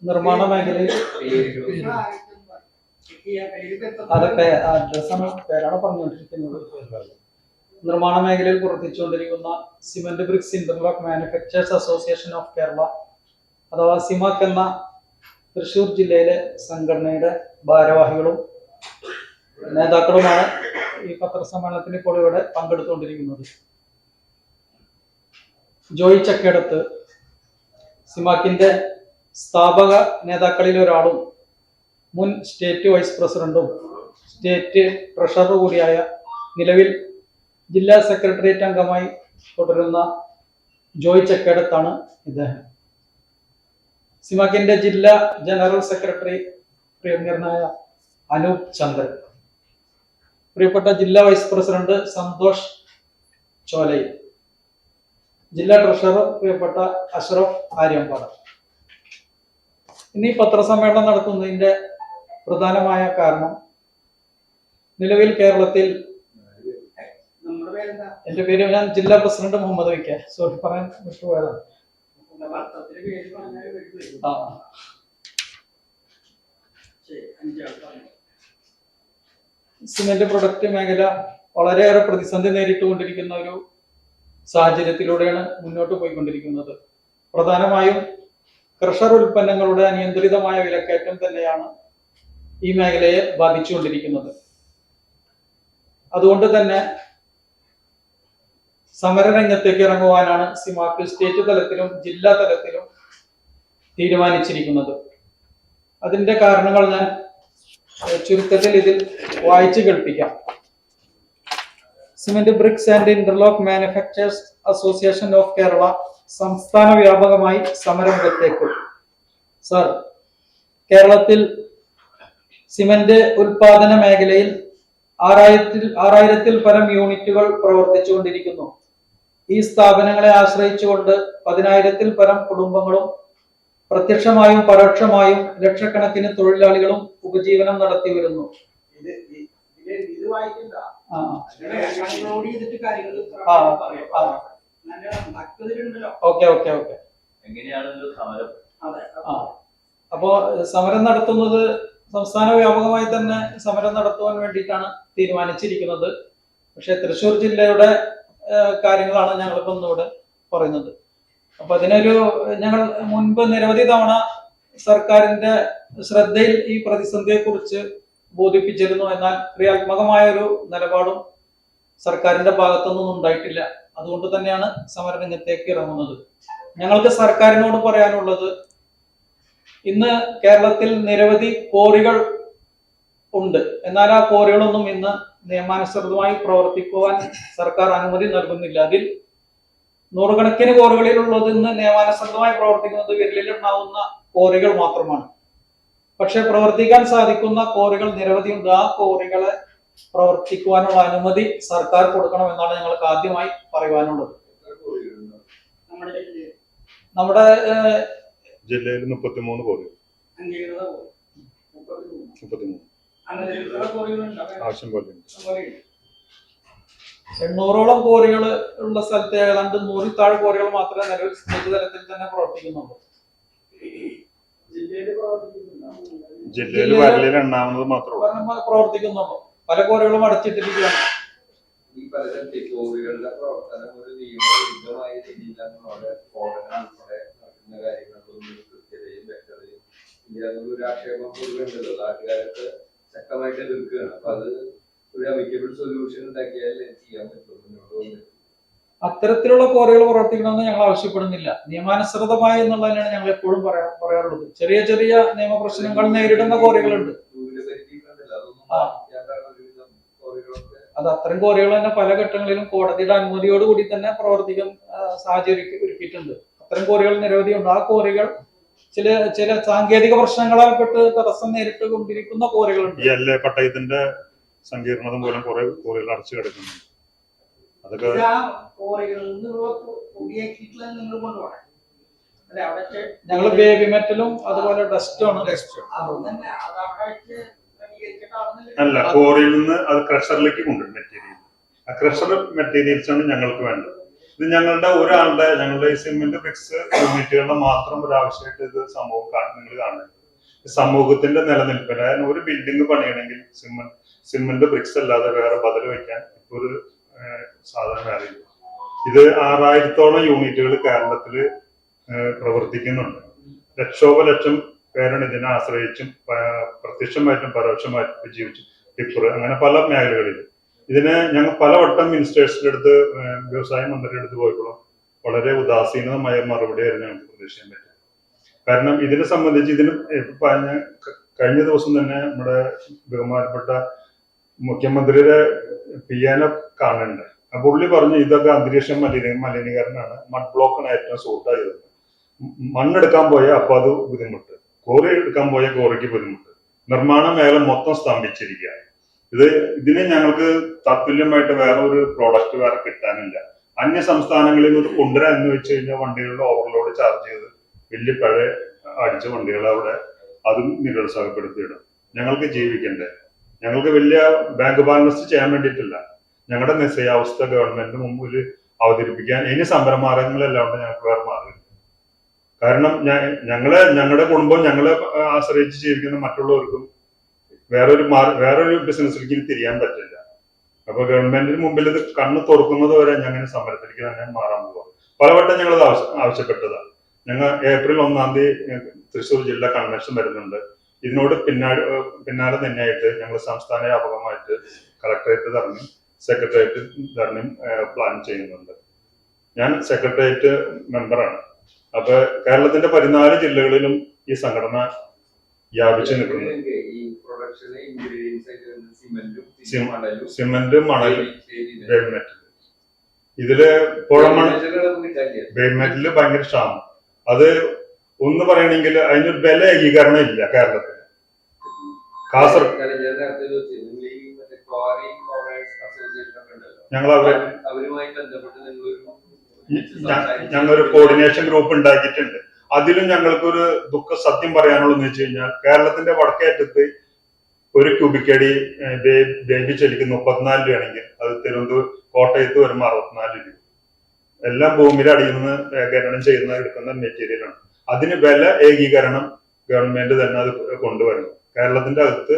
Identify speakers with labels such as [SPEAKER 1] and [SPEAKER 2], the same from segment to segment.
[SPEAKER 1] നിർമ്മാണ മേഖലയിൽ പേരാണ് പറഞ്ഞുകൊണ്ടിരിക്കുന്നത്. നിർമ്മാണ മേഖലയിൽ പ്രവർത്തിച്ചുകൊണ്ടിരിക്കുന്ന cement bricks interlock manufacturers association of Kerala അഥവാ സിമാക് എന്ന തൃശൂർ ജില്ലയിലെ സംഘടനയുടെ ഭാരവാഹികളും നേതാക്കളുമാണ് ഈ പത്രസമ്മേളനത്തിൽ ഇപ്പോൾ ഇവിടെ പങ്കെടുത്തുകൊണ്ടിരിക്കുന്നത്. ജോയി ചക്കേടത്ത് സിമാക്കിന്റെ സ്ഥാപക നേതാക്കളിൽ ഒരാളും മുൻ സ്റ്റേറ്റ് വൈസ് പ്രസിഡന്റും സ്റ്റേറ്റ് ട്രഷറർ കൂടിയായ നിലവിൽ ജില്ലാ സെക്രട്ടേറിയറ്റ് അംഗമായി തുടരുന്ന ജോയി ചക്കേടത്താണ് ഇദ്ദേഹം. സിമാക്കിന്റെ ജില്ലാ ജനറൽ സെക്രട്ടറി പ്രിയങ്കരനായ അനൂപ് ചന്ദ്രൻ, പ്രിയപ്പെട്ട ജില്ലാ വൈസ് പ്രസിഡന്റ് സന്തോഷ് ചോലൈ, ജില്ലാ ട്രഷറർ പ്രിയപ്പെട്ട അഷ്റഫ് ആര്യമ്പാട്. ഇനി പത്രസമ്മേളനം നടത്തുന്നതിന്റെ പ്രധാനമായ കാരണം, നിലവിൽ കേരളത്തിൽ എന്റെ പേര് ഞാൻ ജില്ലാ president Muhammad V K, sorry പറയാൻ വിട്ടുപോയതാണ്. സിമന്റ് പ്രൊഡക്റ്റ് മേഖല വളരെയേറെ പ്രതിസന്ധി നേരിട്ടുകൊണ്ടിരിക്കുന്ന ഒരു സാഹചര്യത്തിലൂടെയാണ് മുന്നോട്ട് പോയിക്കൊണ്ടിരിക്കുന്നത്. പ്രധാനമായും ക്രഷർ ഉൽപ്പന്നങ്ങളുടെ അനിയന്ത്രിതമായ വിലക്കയറ്റം തന്നെയാണ് ഈ മേഖലയെ ബാധിച്ചുകൊണ്ടിരിക്കുന്നത്. അതുകൊണ്ട് തന്നെ സമരരംഗത്തേക്ക് ഇറങ്ങുവാനാണ് സിമാക്ക് സ്റ്റേറ്റ് തലത്തിലും ജില്ലാ തലത്തിലും തീരുമാനിച്ചിരിക്കുന്നത്. അതിന്റെ കാരണങ്ങൾ ഞാൻ ചുരുക്കത്തിൽ ഇതിൽ വായിച്ചു കേൾപ്പിക്കാം. Cement BRICS and interlock manufacturers association of Kerala സംസ്ഥാന വ്യാപകമായി സമരരംഗത്തേക്ക്. സർ, കേരളത്തിൽ സിമന്റ് ഉൽപാദന മേഖലയിൽ 6000-ൽ പരം യൂണിറ്റുകൾ പ്രവർത്തിച്ചുകൊണ്ടിരിക്കുന്നു. ഈ സ്ഥാപനങ്ങളെ ആശ്രയിച്ചുകൊണ്ട് 10,000-ൽ പരം കുടുംബങ്ങളും പ്രത്യക്ഷമായും പരോക്ഷമായും ലക്ഷക്കണക്കിന് തൊഴിലാളികളും ഉപജീവനം നടത്തി വരുന്നു. അപ്പോ സമരം നടത്തുന്നത് സംസ്ഥാന വ്യാപകമായി തന്നെ സമരം നടത്തുവാൻ വേണ്ടിയിട്ടാണ് തീരുമാനിച്ചിരിക്കുന്നത്. പക്ഷെ തൃശ്ശൂർ ജില്ലയുടെ കാര്യങ്ങളാണ് ഞങ്ങളിപ്പോ ഇന്നിവിടെ പറയുന്നത്. അപ്പൊ അതിനൊരു ഞങ്ങൾ മുൻപ് നിരവധി തവണ സർക്കാരിന്റെ ശ്രദ്ധയിൽ ഈ പ്രതിസന്ധിയെ കുറിച്ച് ബോധിപ്പിച്ചിരുന്നു. എന്നാൽ ക്രിയാത്മകമായ ഒരു നിലപാടും സർക്കാരിന്റെ ഭാഗത്തുനിന്നും ഉണ്ടായിട്ടില്ല. അതുകൊണ്ട് തന്നെയാണ് സമരരംഗത്തേക്ക് ഇറങ്ങുന്നത്. ഞങ്ങൾക്ക് സർക്കാരിനോട് പറയാനുള്ളത്, ഇന്ന് കേരളത്തിൽ നിരവധി ക്വാറികൾ ഉണ്ട്. എന്നാൽ ആ ക്വാറികളൊന്നും ഇന്ന് നിയമാനുസൃതമായി പ്രവർത്തിക്കുവാൻ സർക്കാർ അനുമതി നൽകുന്നില്ല. അതിൽ നൂറുകണക്കിന് ക്വാറികളിലുള്ളത് ഇന്ന് നിയമാനുസൃതമായി പ്രവർത്തിക്കുന്നത് വിരലിലുണ്ടാവുന്ന ക്വാറികൾ മാത്രമാണ്. പക്ഷെ പ്രവർത്തിക്കാൻ സാധിക്കുന്ന ക്വാറികൾ നിരവധിയുണ്ട്. ആ ക്വാറികളെ പ്രവർത്തിക്കുവാനുള്ള അനുമതി സർക്കാർ കൊടുക്കണമെന്നാണ് ഞങ്ങൾക്ക് ആദ്യമായി പറയുവാനുള്ളത്. നമ്മുടെ
[SPEAKER 2] ജില്ലയിൽ 33 ക്വാറികൾ,
[SPEAKER 1] 800ഓളം ക്വാറികൾ ഉള്ള സ്ഥലത്ത് ഏതാണ്ട് 100-ൽ താഴെ ക്വാറികൾ മാത്രമേ നിലവിൽ സ്റ്റേറ്റ് തലത്തിൽ തന്നെ പ്രവർത്തിക്കുന്നുള്ളൂ.
[SPEAKER 2] ജില്ലയിൽ
[SPEAKER 1] പ്രവർത്തിക്കുന്നുള്ളൂ. പല ക്വാറികളും അടച്ചിട്ടിരിക്കുകയാണ്.
[SPEAKER 3] ശക്തമായിട്ട് എതിർക്കുകയാണ്. അപ്പൊ അത് ഒരു അമിക്കബിൾ സൊല്യൂഷൻ ഉണ്ടാക്കിയാലേ ചെയ്യാൻ പറ്റുള്ളൂ.
[SPEAKER 1] അത്തരത്തിലുള്ള ക്വാറികൾ പ്രവർത്തിക്കണമെന്ന് ഞങ്ങൾ ആവശ്യപ്പെടുന്നില്ല. നിയമാനുസൃതമായി എന്നുള്ളതിനാണ് ഞങ്ങൾ എപ്പോഴും പറയാറുള്ളത്. ചെറിയ ചെറിയ നിയമപ്രശ്നങ്ങൾ നേരിടുന്ന ക്വാറികളുണ്ട്. അത് അത്തരം ക്വാറികൾ തന്നെ പല ഘട്ടങ്ങളിലും കോടതിയുടെ അനുമതിയോടുകൂടി തന്നെ പ്രവർത്തിക്കാൻ സാഹചര്യം ഒരുക്കിയിട്ടുണ്ട്. അത്തരം ക്വാറികൾ നിരവധിയുണ്ട്. ആ ക്വാറികൾ ചില സാങ്കേതിക പ്രശ്നങ്ങളാൽ പെട്ട് തടസ്സം നേരിട്ട് കൊണ്ടിരിക്കുന്ന ക്വാറികളുണ്ട്.
[SPEAKER 2] പട്ടയത്തിന്റെ സങ്കീർണത മൂലം കുറെ ക്വാറികൾ അടച്ചു കിടക്കുന്നുണ്ട്. അതൊക്കെ
[SPEAKER 1] ഞങ്ങൾ ബേബി മെറ്റലും അതുപോലെ ഡസ്റ്റുമാണ്.
[SPEAKER 2] അല്ല, ക്വാറിയിൽ നിന്ന് അത് ക്രഷറിലേക്ക് കൊണ്ടുവരും മെറ്റീരിയൽ. ആ ക്രഷർ മെറ്റീരിയൽസ് ആണ് ഞങ്ങൾക്ക് വേണ്ടത്. ഇത് ഞങ്ങളുടെ ഈ സിമെന്റ് ബ്രിക്സ് യൂണിറ്റുകളുടെ മാത്രം ഒരു ആവശ്യമായിട്ട് ഇത് നിങ്ങൾ കാണുന്നത്. സമൂഹത്തിന്റെ നിലനിൽപ്പിന്, അതായത് ഒരു ബിൽഡിംഗ് പണിയണമെങ്കിൽ സിമെന്റ് ബ്രിക്സ് അല്ലാതെ വേറെ ബദൽ വയ്ക്കാൻ ഇപ്പൊ ഒരു സാധനം അറിയില്ല. ഇത് 6000-ഓളം യൂണിറ്റുകൾ കേരളത്തില് പ്രവർത്തിക്കുന്നുണ്ട്. ലക്ഷം പേരാണ് ഇതിനെ ആശ്രയിച്ചും പ്രത്യക്ഷമായിട്ടും പരോക്ഷമായിട്ടും ജീവിച്ചു. ടിപ്പർ അങ്ങനെ പല മേഖലകളിൽ ഇതിന് ഞങ്ങൾ പലവട്ടം മിനിസ്റ്റേഴ്സിന്റെ അടുത്ത്, വ്യവസായ മന്ത്രിയുടെ അടുത്ത് പോയപ്പോഴും വളരെ ഉദാസീനമായ മറുപടിയായിരുന്നു ഞങ്ങൾക്ക് പ്രതീക്ഷിക്കാൻ പറ്റും. കാരണം ഇതിനെ സംബന്ധിച്ച് കഴിഞ്ഞ ദിവസം തന്നെ നമ്മുടെ ബഹുമാനപ്പെട്ട മുഖ്യമന്ത്രിയുടെ പിയാനെ കാണുന്നുണ്ട്. അപ്പൊ പുള്ളി പറഞ്ഞു ഇതൊക്കെ അന്തരീക്ഷ മലിനീകരണമാണ്, മഡ് ബ്ലോക്കാണ് ഏറ്റവും സൂട്ടായത്. മണ്ണെടുക്കാൻ പോയാൽ അപ്പൊ അത് ബുദ്ധിമുട്ട്, കോറി എടുക്കാൻ പോയാൽ കോറിക്ക് ബുദ്ധിമുട്ട്, നിർമ്മാണ മേഖല മൊത്തം സ്തംഭിച്ചിരിക്കുക. ഇതിന് ഞങ്ങൾക്ക് തത്തുല്യമായിട്ട് വേറെ ഒരു പ്രോഡക്റ്റ് വേറെ കിട്ടാനില്ല. അന്യ സംസ്ഥാനങ്ങളിൽ ഇത് കൊണ്ടുവരാൻ എന്ന് വെച്ച് കഴിഞ്ഞാൽ വണ്ടികളുടെ ഓവർലോഡ് ചാർജ് ചെയ്ത് വലിയ പഴയ അടിച്ച വണ്ടികൾ അവിടെ അതും നിരുത്സാഹപ്പെടുത്തിയിടും. ഞങ്ങൾക്ക് ജീവിക്കണ്ടേ? ഞങ്ങൾക്ക് വലിയ ബാങ്ക് ബാലൻസ് ചെയ്യാൻ വേണ്ടിയിട്ടില്ല, ഞങ്ങളുടെ നിശ്ചയാവസ്ഥ ഗവൺമെന്റിന് മുമ്പിൽ അവതരിപ്പിക്കാൻ ഇനി സമരമാർഗങ്ങളെല്ലാം ഉണ്ട്. ഞങ്ങൾക്ക് വേറെ മാർഗം. കാരണം ഞങ്ങളുടെ കുടുംബം ഞങ്ങളെ ആശ്രയിച്ച് ജീവിക്കുന്ന മറ്റുള്ളവർക്കും വേറൊരു ബിസിനസ്സിലേക്ക് തിരിയാൻ പറ്റില്ല. അപ്പൊ ഗവൺമെന്റിന് മുമ്പിൽ ഇത് കണ്ണ് തുറക്കുന്നത് വരെ ഞങ്ങനെ സമരത്തിലേക്ക് തന്നെ മാറാൻ പോവാം. പലവട്ടം ഞങ്ങൾ ആവശ്യപ്പെട്ടതാണ്. ഞങ്ങൾ ഏപ്രിൽ 1-ാം തീയതി തൃശ്ശൂർ ജില്ലാ കൺവെൻഷൻ വരുന്നുണ്ട്. ഇതിനോട് പിന്നാലെ തന്നെയായിട്ട് ഞങ്ങൾ സംസ്ഥാന വ്യാപകമായിട്ട് കളക്ടറേറ്റ് ധർണയും സെക്രട്ടേറിയറ്റ് ധർണയും പ്ലാൻ ചെയ്യുന്നുണ്ട്. ഞാൻ സെക്രട്ടേറിയറ്റ് മെമ്പറാണ്. അപ്പൊ കേരളത്തിന്റെ 14 ജില്ലകളിലും ഈ സംഘടന വ്യാപിച്ചു നിൽക്കുന്നു. സിമന്റ്, മണൽ, ബേസ്മെന്റ്. ഇതില് ബേസ്മെന്റില് ഭയങ്കര ക്ഷാമം. അത് ഒന്ന് പറയണെങ്കിൽ അതിനൊരു വില ഏകീകരണം ഇല്ല കേരളത്തിൽ. ഞങ്ങളൊരു കോർഡിനേഷൻ ഗ്രൂപ്പ് ഉണ്ടാക്കിയിട്ടുണ്ട്. അതിലും ഞങ്ങൾക്കൊരു സത്യം പറയാനുള്ളതെന്ന് വെച്ച് കഴിഞ്ഞാൽ, കേരളത്തിന്റെ വടക്കേറ്റത്ത് ഒരു ക്യൂബിക്കടി ബേബി ചെടിക്ക് 34 രൂപയാണെങ്കിൽ അത് കോട്ടയത്ത് വരുമ്പോൾ 64 രൂപ. എല്ലാം ഭൂമിയുടെ അടിയിൽ നിന്ന് ഖനനം എടുക്കുന്ന മെറ്റീരിയലാണ്. അതിന് വില ഏകീകരണം ഗവൺമെന്റ് തന്നെ അത് കൊണ്ടുവരണം. കേരളത്തിന്റെ അകത്ത്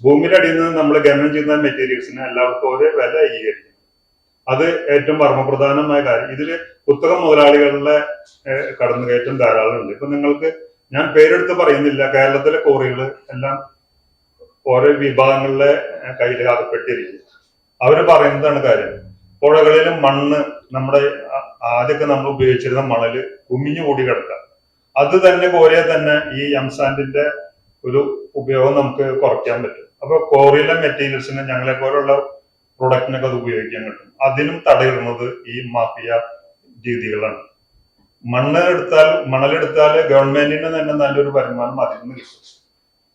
[SPEAKER 2] ഭൂമിയുടെ അടിയിൽ നിന്ന് നമ്മൾ ഖനനം ചെയ്യുന്ന മെറ്റീരിയൽസിന് എല്ലാവർക്കും ഒരേ വില ഏകീകരിക്കണം. അത് ഏറ്റവും മർമ്മപ്രധാനമായ കാര്യം. ഇതില് കുത്തക മുതലാളികളുടെ കടന്നുകയറ്റം ധാരാളം ഉണ്ട്. ഇപ്പൊ നിങ്ങൾക്ക് ഞാൻ പേരെടുത്ത് പറയുന്നില്ല, കേരളത്തിലെ കോറികൾ എല്ലാം ഓരോ വിഭാഗങ്ങളിലെ കയ്യിൽ അകപ്പെട്ടിരിക്കും. അവര് പറയുന്നതാണ് കാര്യം. പുഴകളിലും മണ്ണ്, നമ്മുടെ ആദ്യമൊക്കെ നമ്മൾ ഉപയോഗിച്ചിരുന്ന മണല് കുമിഞ്ഞു കൂടി കിടക്കുക. അത് തന്നെ കോറിയാൽ തന്നെ ഈ എംസാൻഡിന്റെ ഒരു ഉപയോഗം നമുക്ക് കുറയ്ക്കാൻ പറ്റും. അപ്പൊ കോറിയിലെ മെറ്റീരിയൽസിന് ഞങ്ങളെ പോലുള്ള പ്രൊഡക്റ്റിനൊക്കെ അത് ഉപയോഗിക്കാൻ കിട്ടും. അതിനും തടയിടുന്നത് ഈ മാഫിയ രീതികളാണ്. മണലെടുത്താൽ ഗവൺമെന്റിന് തന്നെ നല്ലൊരു വരുമാനം അതിൽ നിന്ന് കിട്ടും.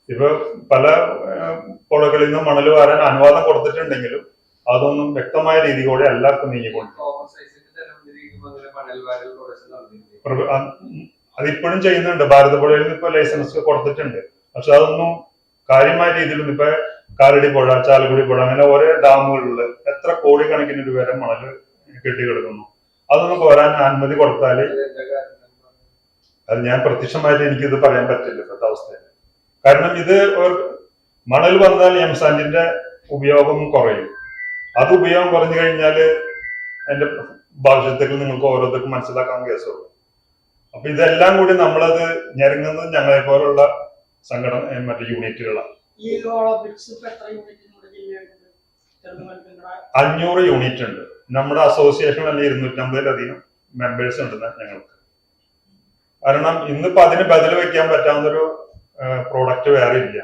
[SPEAKER 2] ഇപ്പൊ പല പുഴകളിൽ നിന്ന് മണൽ വാരാൻ അനുവാദം കൊടുത്തിട്ടുണ്ടെങ്കിലും അതൊന്നും വ്യക്തമായ രീതിയോടെ എല്ലാവർക്കും നീങ്ങിക്കൊണ്ട് അതിപ്പോഴും ചെയ്യുന്നുണ്ട്. ഭാരതപ്പുഴയിൽ നിന്ന് ഇപ്പൊ ലൈസൻസ് കൊടുത്തിട്ടുണ്ട്. പക്ഷെ അതൊന്നും കാര്യമായ രീതിയിലൊന്നും ഇപ്പൊ കാലടി പുഴ, ചാലക്കുടി പുഴ, അങ്ങനെ ഓരോ ഡാമുകളിൽ എത്ര കോടിക്കണക്കിന് രൂപ വരെ മണൽ കെട്ടിക്കിടക്കുന്നു. അതൊന്നും പോരാൻ അനുമതി കൊടുത്താല് അത് ഞാൻ പ്രത്യക്ഷമായിട്ട് എനിക്കിത് പറയാൻ പറ്റില്ല ഇപ്പോഴത്തെ അവസ്ഥയിൽ. കാരണം ഇത് മണൽ വന്നാൽ എംസാൻഡിന്റെ ഉപയോഗം കുറയും. അത് ഉപയോഗം കുറഞ്ഞു കഴിഞ്ഞാല് അതിന്റെ ഭവിഷ്യത്തുകൾ നിങ്ങൾക്ക് ഓരോരുത്തർക്കും മനസ്സിലാക്കാൻ കേസുള്ളൂ. അപ്പൊ ഇതെല്ലാം കൂടി നമ്മളത് ഞെരങ്ങുന്നത് ഞങ്ങളെ പോലുള്ള സംഘടന മറ്റു യൂണിറ്റുകളാണ്. 500 യൂണിറ്റ് ഉണ്ട് നമ്മുടെ അസോസിയേഷൻ. തന്നെ 250-ലധികം മെമ്പേഴ്സ് ഉണ്ട് ഞങ്ങൾക്ക്. കാരണം ഇന്നിപ്പോ അതിന് ബദൽ വെക്കാൻ പറ്റാവുന്നൊരു പ്രോഡക്റ്റ് വേറെ ഇല്ല.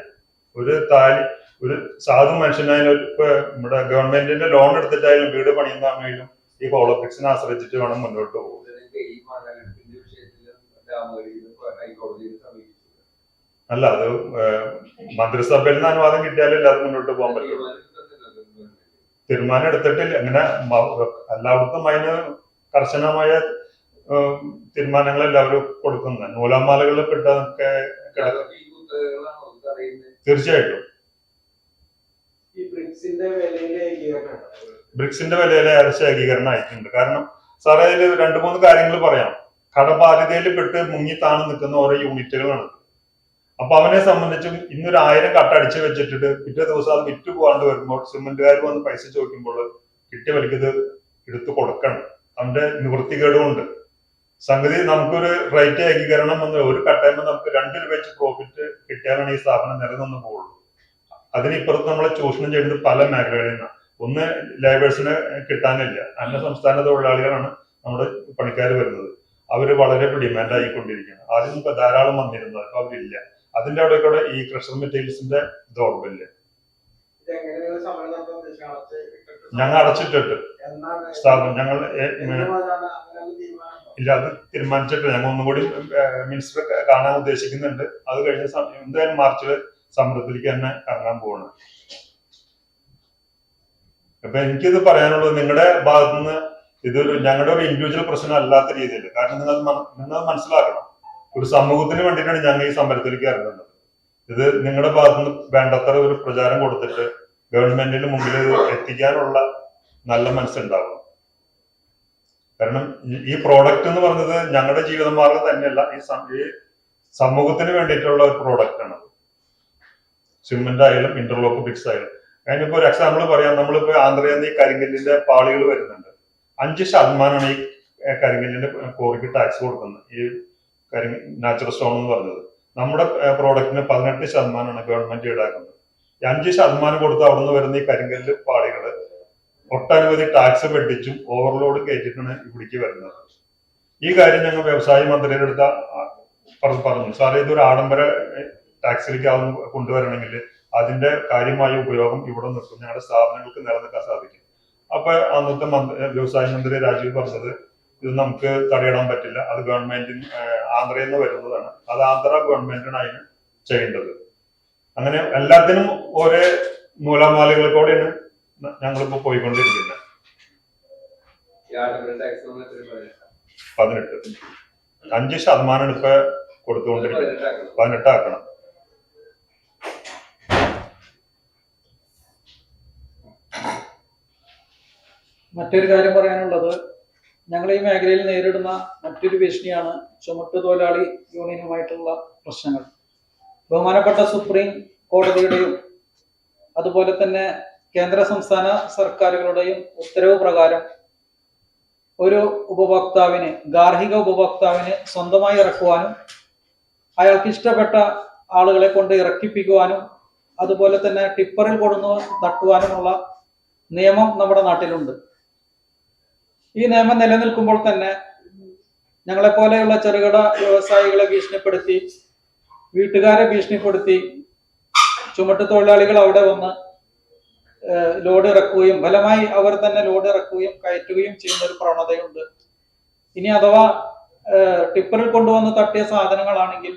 [SPEAKER 2] ഒരു സാധു മനുഷ്യനായാലും ഇപ്പൊ നമ്മുടെ ഗവൺമെന്റിന്റെ ലോൺ എടുത്തിട്ടായാലും വീട് പണിയുന്നതാണെങ്കിലും ഈ ഹോളോബ്രിക്സിനെ ആശ്രയിച്ചിട്ട് വേണം മുന്നോട്ട് പോകും. അല്ല, അത് മന്ത്രിസഭയിൽ നിന്ന് അനുവാദം കിട്ടിയാലല്ലേ അത് മുന്നോട്ട് പോകാൻ പറ്റുള്ളൂ. തീരുമാനം എടുത്തിട്ടില്ല. അങ്ങനെ എല്ലായിടത്തും അതിന് കർശനമായ തീരുമാനങ്ങൾ എല്ലാവരും കൊടുക്കുന്നത്. നൂലാമാലകളിൽ പെട്ടതൊക്കെ തീർച്ചയായിട്ടും ബ്രിക്സിന്റെ വിലയിലെ ഏകദേശം ഏകീകരണം ആയിട്ടുണ്ട്. കാരണം സാറേ അതിൽ 2-3 കാര്യങ്ങൾ പറയാം. കടബാധ്യതയിൽ പെട്ട് മുങ്ങി താണു നിൽക്കുന്ന ഓരോ യൂണിറ്റുകളാണ്. അപ്പൊ അവനെ സംബന്ധിച്ചും ഇന്നൊരു 1000 കട്ട അടിച്ചു വെച്ചിട്ട് പിറ്റേ ദിവസം അത് വിറ്റ് പോകാണ്ട് വരുമ്പോൾ സിമെന്റുകാർ വന്ന് പൈസ ചോദിക്കുമ്പോൾ കിട്ടിയ വലിക്കത് എടുത്തു കൊടുക്കണം. അവന്റെ നിവൃത്തികേടുമുണ്ട്. സംഗതി നമുക്കൊരു റേറ്റ് ഏകീകരണം വന്ന് ഒരു കട്ടയുമ്പോൾ നമുക്ക് 2 രൂപ വെച്ച് പ്രോഫിറ്റ് കിട്ടിയാലാണ് ഈ സ്ഥാപനം നിലനിന്ന് പോകുള്ളൂ. അതിനിപ്പുറത്ത് നമ്മളെ ചൂഷണം ചെയ്യുന്നത് പല മേഖലകളിൽ നിന്നാണ്. ഒന്ന്, ലേബേഴ്സിന് കിട്ടാനില്ല. അന്യ സംസ്ഥാന തൊഴിലാളികളാണ് നമ്മുടെ പണിക്കാർ വരുന്നത്. അവര് വളരെ ഡിമാൻഡ് ആയിക്കൊണ്ടിരിക്കുകയാണ്. ആദ്യം ഇപ്പൊ ധാരാളം വന്നിരുന്നത്, അപ്പൊ അവരില്ല. അതിന്റെ അവിടെ കൂടെ ഈ ക്രഷർ മെറ്റീരിയൽസിന്റെ ദൗർബല്യം. ഞങ്ങൾ അടച്ചിട്ടിട്ട് സ്ഥാപനം ഞങ്ങൾ ഇല്ല, അത് തീരുമാനിച്ചിട്ട് ഞങ്ങൾ ഒന്നും കൂടി മിനിസ്റ്റർ കാണാൻ ഉദ്ദേശിക്കുന്നുണ്ട്. അത് കഴിഞ്ഞ എന്തായാലും മാർച്ചില് സമരത്തിലേക്ക് തന്നെ ഇറങ്ങാൻ പോവാണ്. അപ്പൊ എനിക്കിത് പറയാനുള്ളത്, നിങ്ങളുടെ ഭാഗത്തുനിന്ന് ഇതൊരു ഞങ്ങളുടെ ഒരു ഇൻഡിവിജ്വൽ പ്രശ്നം അല്ലാത്ത രീതിയിൽ, കാരണം നിങ്ങൾ മനസ്സിലാക്കണം, ഒരു സമൂഹത്തിന് വേണ്ടിയിട്ടാണ് ഞങ്ങൾ ഈ സമരത്തിലേക്ക് ഇറങ്ങുന്നത്. ഇത് നിങ്ങളുടെ ഭാഗത്തുനിന്ന് വേണ്ടത്ര ഒരു പ്രചാരം കൊടുത്തിട്ട് ഗവൺമെന്റിന് മുമ്പിൽ എത്തിക്കാനുള്ള നല്ല മനസ്സുണ്ടാവും. കാരണം ഈ പ്രോഡക്റ്റ് എന്ന് പറഞ്ഞത് ഞങ്ങളുടെ ജീവിതമാർഗം തന്നെയല്ല, ഈ സമൂഹത്തിന് വേണ്ടിയിട്ടുള്ള ഒരു പ്രോഡക്റ്റ് ആണ്. സിമെന്റ് ആയാലും ഇന്റർലോക്ക് ബ്രിക്സ് ആയാലും. അതിനിപ്പോ ഒരു എക്സാമ്പിൾ പറയാം. നമ്മളിപ്പോ ആന്ധ്രയിൽ നിന്ന് ഈ കരിങ്കല്ലിന്റെ പാളികൾ വരുന്നുണ്ട്. 5% ഈ കരിങ്കല്ലിന്റെ കോറിക്ക് ടാക്സ് കൊടുക്കുന്നത്, ഈ നാച്ചുറൽ സ്റ്റോൺ എന്ന് പറഞ്ഞത്. നമ്മുടെ പ്രോഡക്റ്റിന് 18% ഗവൺമെന്റ് ഈടാക്കുന്നത്. ഈ 5% കൊടുത്ത് അവിടെ നിന്ന് വരുന്ന ഈ കരിങ്കല്ല് പാളികള് ഒട്ടനവധി ടാക്സ് വെട്ടിച്ചും ഓവർലോഡ് കയറ്റിട്ടാണ് ഇവിടേക്ക് വരുന്നത്. ഈ കാര്യം ഞങ്ങൾ വ്യവസായ മന്ത്രിയുടെ അടുത്ത് പറഞ്ഞു, സാറേ ഇതൊരു ആഡംബര ടാക്സിലേക്ക് കൊണ്ടുവരണമെങ്കിൽ അതിന്റെ കാര്യമായ ഉപയോഗം ഇവിടെ നിൽക്കും, ഞങ്ങളുടെ സ്ഥാപനങ്ങൾക്ക് നിലനിൽക്കാൻ സാധിക്കും. അപ്പൊ അന്നത്തെ വ്യവസായ മന്ത്രി രാജീവ് പറഞ്ഞത്, ഇത് നമുക്ക് തടയിടാൻ പറ്റില്ല, അത് ഗവൺമെന്റിന് ആന്ധ്രയിൽ നിന്ന് വരുന്നതാണ്, അത് ആന്ധ്ര ഗവൺമെന്റാണ് അതിന് ചെയ്യേണ്ടത്. അങ്ങനെ എല്ലാത്തിനും ഒരേ നൂലാമാലകൾക്കൂടെയാണ് ഞങ്ങളിപ്പോ പോയിക്കൊണ്ടിരിക്കുന്നത്. 18 5% ഇപ്പൊ കൊടുത്തുകൊണ്ടിരിക്കുന്നത്. 18 ആക്കണം.
[SPEAKER 1] മറ്റൊരു കാര്യം പറയാനുള്ളത്, ഞങ്ങൾ ഈ മേഖലയിൽ നേരിടുന്ന മറ്റൊരു ഭീഷണിയാണ് ചുമട്ട് തൊഴിലാളി യൂണിയനുമായിട്ടുള്ള പ്രശ്നങ്ങൾ. ബഹുമാനപ്പെട്ട സുപ്രീം കോടതിയുടെയും അതുപോലെ തന്നെ കേന്ദ്ര സംസ്ഥാന സർക്കാരുകളുടെയും ഉത്തരവ് പ്രകാരം ഒരു ഉപഭോക്താവിന്, ഗാർഹിക ഉപഭോക്താവിന് സ്വന്തമായി ഇറക്കുവാനും അയാൾക്ക് ഇഷ്ടപ്പെട്ട ആളുകളെ കൊണ്ട് ഇറക്കിപ്പിക്കുവാനും അതുപോലെ തന്നെ ടിപ്പറിൽ കൊടുന്ന് തട്ടുവാനുമുള്ള നിയമം നമ്മുടെ നാട്ടിലുണ്ട്. ഈ നിയമം നിലനിൽക്കുമ്പോൾ തന്നെ ഞങ്ങളെപ്പോലെയുള്ള ചെറുകിട വ്യവസായികളെ ഭീഷണിപ്പെടുത്തി, വീട്ടുകാരെ ഭീഷണിപ്പെടുത്തി ചുമട്ട് തൊഴിലാളികൾ അവിടെ വന്ന് ലോഡ് ഇറക്കുകയും ഫലമായി അവർ തന്നെ ലോഡ് ഇറക്കുകയും കയറ്റുകയും ചെയ്യുന്ന ഒരു പ്രവണതയുണ്ട്. ഇനി അഥവാ ടിപ്പറിൽ കൊണ്ടുവന്ന് തട്ടിയ സാധനങ്ങളാണെങ്കിൽ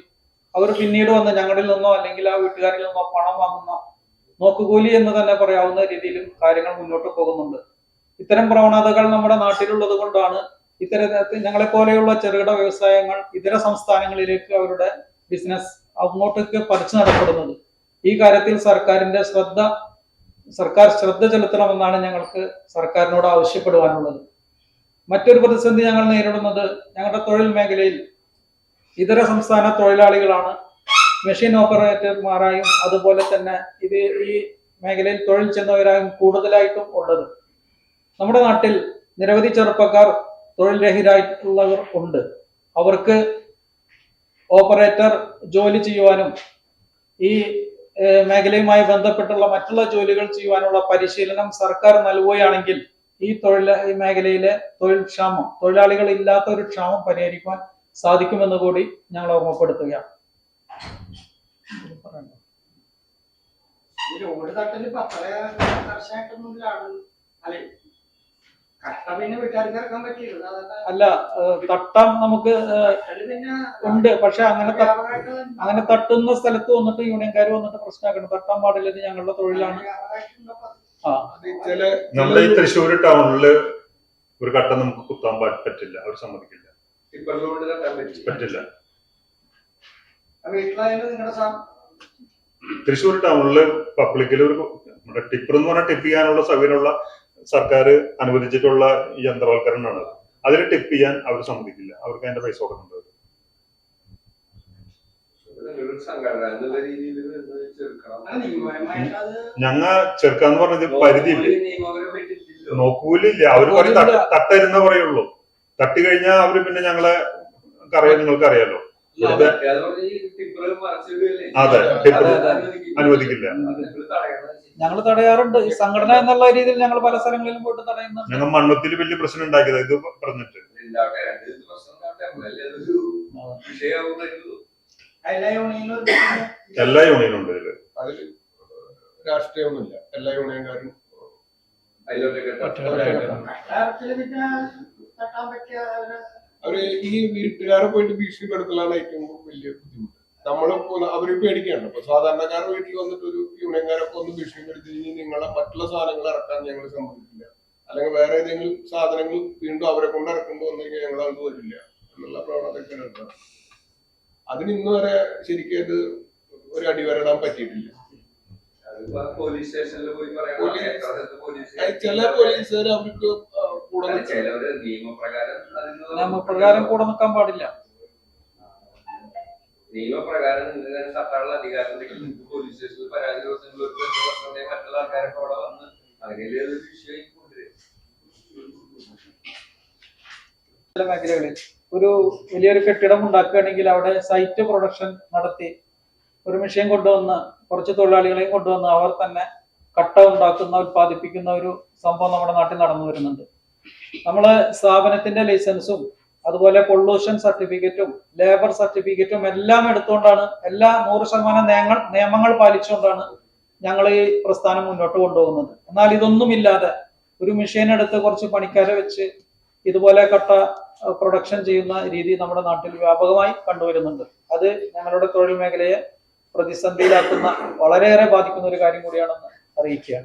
[SPEAKER 1] അവർ പിന്നീട് വന്ന് ഞങ്ങളിൽ നിന്നോ അല്ലെങ്കിൽ ആ വീട്ടുകാരിൽ നിന്നോ പണം വാങ്ങുന്ന നോക്കുകൂലി എന്ന് തന്നെ പറയാവുന്ന രീതിയിലും കാര്യങ്ങൾ മുന്നോട്ട് പോകുന്നുണ്ട്. ഇത്തരം പ്രവണതകൾ നമ്മുടെ നാട്ടിലുള്ളത് കൊണ്ടാണ് ഇത്തരത്തിൽ ഞങ്ങളെപ്പോലെയുള്ള ചെറുകിട വ്യവസായങ്ങൾ ഇതര സംസ്ഥാനങ്ങളിലേക്ക് അവരുടെ ബിസിനസ് അങ്ങോട്ടേക്ക് പറിച്ചു നടപ്പെടുന്നത്. ഈ കാര്യത്തിൽ സർക്കാർ ശ്രദ്ധ ചെലുത്തണമെന്നാണ് ഞങ്ങൾക്ക് സർക്കാരിനോട് ആവശ്യപ്പെടുവാനുള്ളത്. മറ്റൊരു പ്രതിസന്ധി ഞങ്ങൾ നേരിടുന്നത്, ഞങ്ങളുടെ തൊഴിൽ മേഖലയിൽ ഇതര സംസ്ഥാന തൊഴിലാളികളാണ് മെഷീൻ ഓപ്പറേറ്റർമാരായും അതുപോലെ തന്നെ ഈ മേഖലയിൽ തൊഴിൽ ചെന്നവരായും കൂടുതലായിട്ടും ഉള്ളത്. നമ്മുടെ നാട്ടിൽ നിരവധി ചെറുപ്പക്കാർ തൊഴിൽ രഹിതരായിട്ടുള്ളവർ ഉണ്ട്. അവർക്ക് ഓപ്പറേറ്റർ ജോലി ചെയ്യുവാനും ഈ മേഖലയുമായി ബന്ധപ്പെട്ടുള്ള മറ്റുള്ള ജോലികൾ ചെയ്യുവാനുള്ള പരിശീലനം സർക്കാർ നൽകുകയാണെങ്കിൽ ഈ മേഖലയിലെ തൊഴിലാളികൾ ഇല്ലാത്ത ഒരു ക്ഷാമം പരിഹരിക്കുവാൻ സാധിക്കുമെന്ന് കൂടി ഞങ്ങൾ ഓർമ്മപ്പെടുത്തുകയാണ്. അല്ല, തട്ടാൻ നമുക്ക് ഉണ്ട്. പക്ഷെ അങ്ങനെ തട്ടുന്ന സ്ഥലത്ത് വന്നിട്ട് യൂണിയൻകാർ വന്നിട്ട് പ്രശ്നമാക്കണം. തട്ടാൻ പാടില്ലത് ഞങ്ങളുടെ തൊഴിലാണ്.
[SPEAKER 2] നമ്മുടെ ഈ തൃശ്ശൂർ ടൗണില് ഒരു കട്ട നമുക്ക് കുത്താൻ പറ്റില്ല, അവർ സമ്മതിക്കില്ല, പറ്റില്ല. തൃശ്ശൂർ ടൗണില് പബ്ലിക്കിൽ ഒരു ടിപ്പർ എന്ന് പറഞ്ഞാൽ ടിപ്പ് ചെയ്യാനുള്ള സൗകര്യമുള്ള സർക്കാർ അനുവദിച്ചിട്ടുള്ള യന്ത്രവൽക്കരണമാണ്. അതിൽ ടിപ്പ് ചെയ്യാൻ അവർ സമ്മതിക്കില്ല. അവർക്ക് അതിന്റെ പൈസ കൊടുക്കേണ്ടത്. ഞങ്ങ ചെറുക്കാന്ന് പറഞ്ഞത് പരിധിയില്ലേ, നോക്കൂലില്ല. അവര് പറയും തട്ടരുന്ന പറയുള്ളൂ. തട്ടി കഴിഞ്ഞാൽ അവര് പിന്നെ ഞങ്ങളെ നിങ്ങൾക്ക് അറിയാലോ, അതെ അനുവദിക്കില്ല.
[SPEAKER 1] ഞങ്ങൾ തടയാറുണ്ട്. ഈ സംഘടന എന്നുള്ള രീതിയിൽ ഞങ്ങൾ പല സ്ഥലങ്ങളിലും പോയിട്ട് തടയുന്നുണ്ട്.
[SPEAKER 2] ഞങ്ങൾ മണ്ണത്തിൽ വലിയ പ്രശ്നം ഉണ്ടാക്കിയത് ഇത് പറഞ്ഞിട്ട്. എല്ലാ യൂണിയനും ഉണ്ട് ഇതില്.
[SPEAKER 4] അതിൽ രാഷ്ട്രീയമൊന്നുമില്ല. എല്ലാ യൂണിയൻകാരും അവര് ഈ വീട്ടുകാരെ പോയിട്ട് ഭീഷണിപ്പെടുത്തലാണ് ഏറ്റവും വലിയ ബുദ്ധിമുട്ട്. നമ്മളിപ്പോ അവര് പേടിക്കാണ്. ഇപ്പൊ സാധാരണക്കാരുടെ വീട്ടിൽ വന്നിട്ട് ഒരു യൂണിയൻകാരൊക്കെ ഒന്ന് ഭീഷണിപ്പെടുത്തി കഴിഞ്ഞാൽ നിങ്ങളെ മറ്റുള്ള സാധനങ്ങൾ ഇറക്കാൻ ഞങ്ങൾ സമ്മതിക്കില്ല, അല്ലെങ്കിൽ വേറെ ഏതെങ്കിലും സാധനങ്ങൾ വീണ്ടും അവരെ കൊണ്ട് ഇറക്കേണ്ടി വന്നു കഴിഞ്ഞാൽ ഞങ്ങൾ അത് വരില്ല എന്നുള്ള പ്രവണതയൊക്കെയാണ് ഉണ്ടാകുന്നത്. അതിന് ഇന്ന് വരെ ശരിക്കും അത് ഒരു അടിവരടാൻ പറ്റിയിട്ടില്ല. ചില പോലീസുകാർ അവർക്ക്
[SPEAKER 1] നിയമപ്രകാരം കൂടെ നിൽക്കാൻ പാടില്ല.
[SPEAKER 3] നിയമപ്രകാരം തട്ടാനുള്ള അധികാരം പോലീസ് സ്റ്റേഷനിൽ പരാതി മറ്റുള്ള ആൾക്കാരൊക്കെ അവിടെ വന്ന് അതിനെ വിഷയം കൊണ്ടുവരും.
[SPEAKER 1] ചില മേഖലകളിൽ ഒരു വലിയൊരു കെട്ടിടം ഉണ്ടാക്കുകയാണെങ്കിൽ അവിടെ സൈറ്റ് പ്രൊഡക്ഷൻ നടത്തി ഒരു മെഷീൻ കൊണ്ടുവന്ന് കുറച്ച് തൊഴിലാളികളെയും കൊണ്ടുവന്ന് അവർ തന്നെ കട്ട ഉണ്ടാക്കുന്ന ഉത്പാദിപ്പിക്കുന്ന ഒരു സംഭവം നമ്മുടെ നാട്ടിൽ നടന്നു വരുന്നുണ്ട്. നമ്മള് സ്ഥാപനത്തിന്റെ ലൈസൻസും അതുപോലെ പൊള്യൂഷൻ സർട്ടിഫിക്കറ്റും ലേബർ സർട്ടിഫിക്കറ്റും എല്ലാം എടുത്തുകൊണ്ടാണ്, എല്ലാ 100% നിയമങ്ങൾ പാലിച്ചുകൊണ്ടാണ് ഞങ്ങൾ ഈ പ്രസ്ഥാനം മുന്നോട്ട് കൊണ്ടുപോകുന്നത്. എന്നാൽ ഇതൊന്നുമില്ലാതെ ഒരു മെഷീൻ എടുത്ത് കുറച്ച് പണിക്കാരെ വെച്ച് ഇതുപോലെ കട്ട പ്രൊഡക്ഷൻ ചെയ്യുന്ന രീതി നമ്മുടെ നാട്ടിൽ വ്യാപകമായി കണ്ടുവരുന്നുണ്ട്. അത് ഞങ്ങളുടെ തൊഴിൽ മേഖലയെ പ്രതിസന്ധിയിലാക്കുന്ന, വളരെയേറെ ബാധിക്കുന്ന ഒരു കാര്യം കൂടിയാണെന്ന് അറിയിക്കുക.